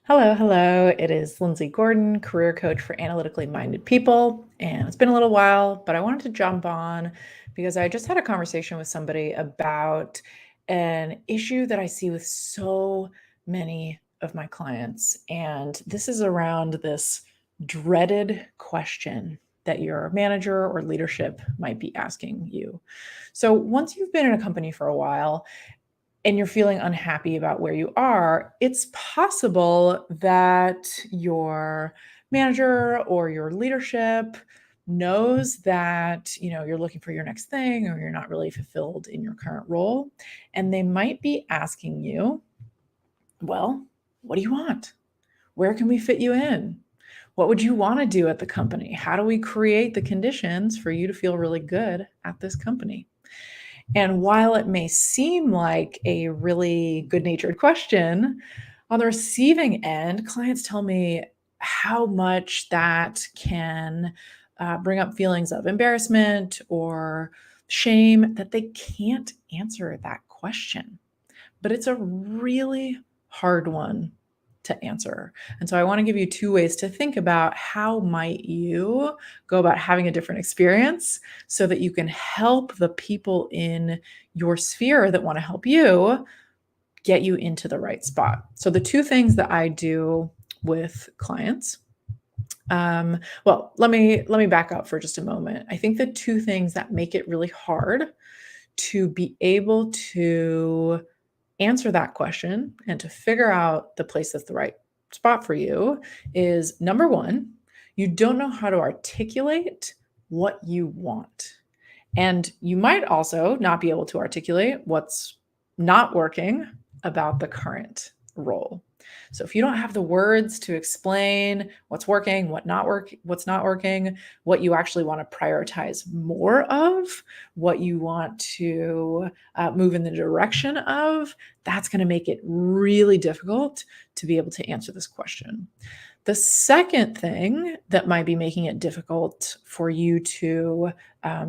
Hello, hello. It is Lindsay Gordon, career coach for analytically minded people. And it's been a little while, but I wanted to jump on because I just had a conversation with somebody about an issue that I see with so many of my clients. And this is around this dreaded question that your manager or leadership might be asking you. So, once you've been in a company for a while, and you're feeling unhappy about where you are, it's possible that your manager or your leadership knows that you're looking for your next thing or you're not really fulfilled in your current role, and they might be asking you, well, what do you want? Where can we fit you in? What would you want to do at the company? How do we create the conditions for you to feel really good at this company? And while it may seem like a really good natured question, on the receiving end, clients tell me how much that can bring up feelings of embarrassment or shame that they can't answer that question. But it's a really hard one to answer. And so I want to give you two ways to think about how might you go about having a different experience so that you can help the people in your sphere that want to help you get you into the right spot. So the two things that I do with clients, let me back up for just a moment. I think the two things that make it really hard to be able to answer that question and to figure out the place that's the right spot for you is number one, you don't know how to articulate what you want. And you might also not be able to articulate what's not working about the current role. So if you don't have the words to explain what's working, what's not working, what you actually want to prioritize more of, what you want to move in the direction of, that's going to make it really difficult to be able to answer this question. The second thing that might be making it difficult for you to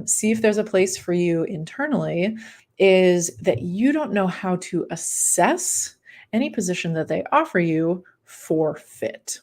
see if there's a place for you internally is that you don't know how to assess any position that they offer you for fit.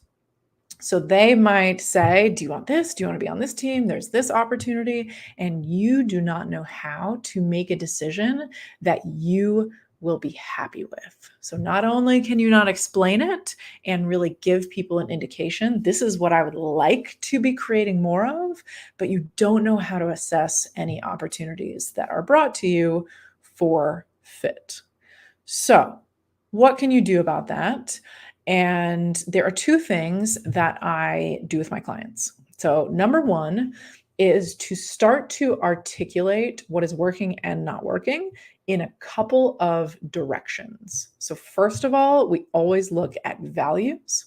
So they might say, do you want this? Do you want to be on this team? There's this opportunity. And you do not know how to make a decision that you will be happy with. So not only can you not explain it and really give people an indication, this is what I would like to be creating more of, but you don't know how to assess any opportunities that are brought to you for fit. So, what can you do about that? And there are two things that I do with my clients. So, number one is to start to articulate what is working and not working in a couple of directions. So, first of all, we always look at values,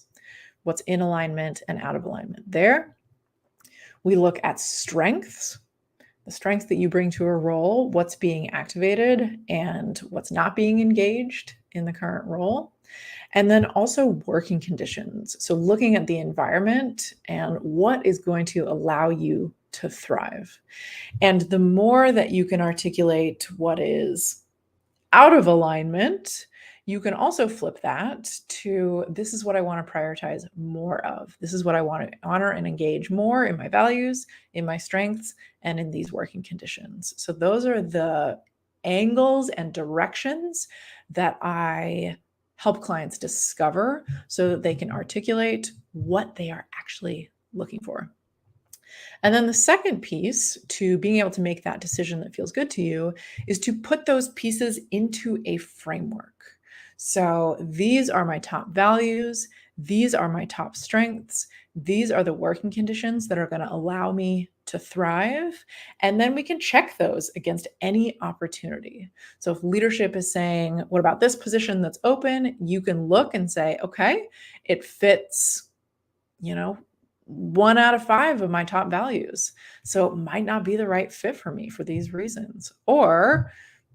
what's in alignment and out of alignment there. We look at strengths, the strengths that you bring to a role, what's being activated and what's not being engaged in the current role. And then also working conditions. So looking at the environment and what is going to allow you to thrive. And the more that you can articulate what is out of alignment, you can also flip that to this is what I want to prioritize more of. This is what I want to honor and engage more in my values, in my strengths, and in these working conditions. So, those are the angles and directions that I help clients discover so that they can articulate what they are actually looking for. And then the second piece to being able to make that decision that feels good to you is to put those pieces into a framework. So these are my top values. These are my top strengths. These are the working conditions that are going to allow me to thrive. And then we can check those against any opportunity. So if leadership is saying, what about this position that's open? You can look and say, okay, it fits, you know, 1 out of 5 of my top values. So it might not be the right fit for me for these reasons. Or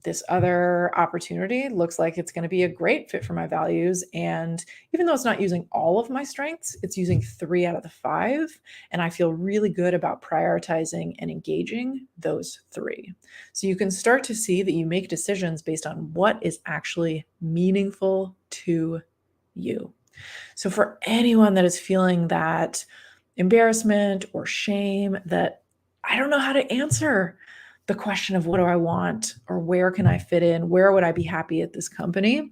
this other opportunity looks like it's going to be a great fit for my values. And even though it's not using all of my strengths, it's using 3 out of the 5. And I feel really good about prioritizing and engaging those 3. So you can start to see that you make decisions based on what is actually meaningful to you. So for anyone that is feeling that embarrassment or shame, that I don't know how to answer the question of what do I want or where can I fit in? Where would I be happy at this company?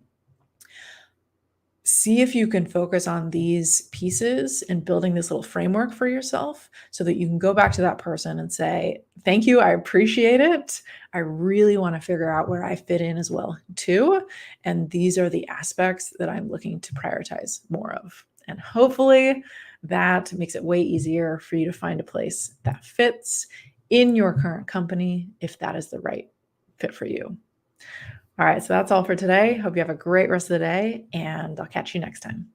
See if you can focus on these pieces and building this little framework for yourself so that you can go back to that person and say, thank you, I appreciate it. I really want to figure out where I fit in as well, too. And these are the aspects that I'm looking to prioritize more of. And hopefully that makes it way easier for you to find a place that fits in your current company if that is the right fit for you. All right, so that's all for today. Hope you have a great rest of the day, and I'll catch you next time.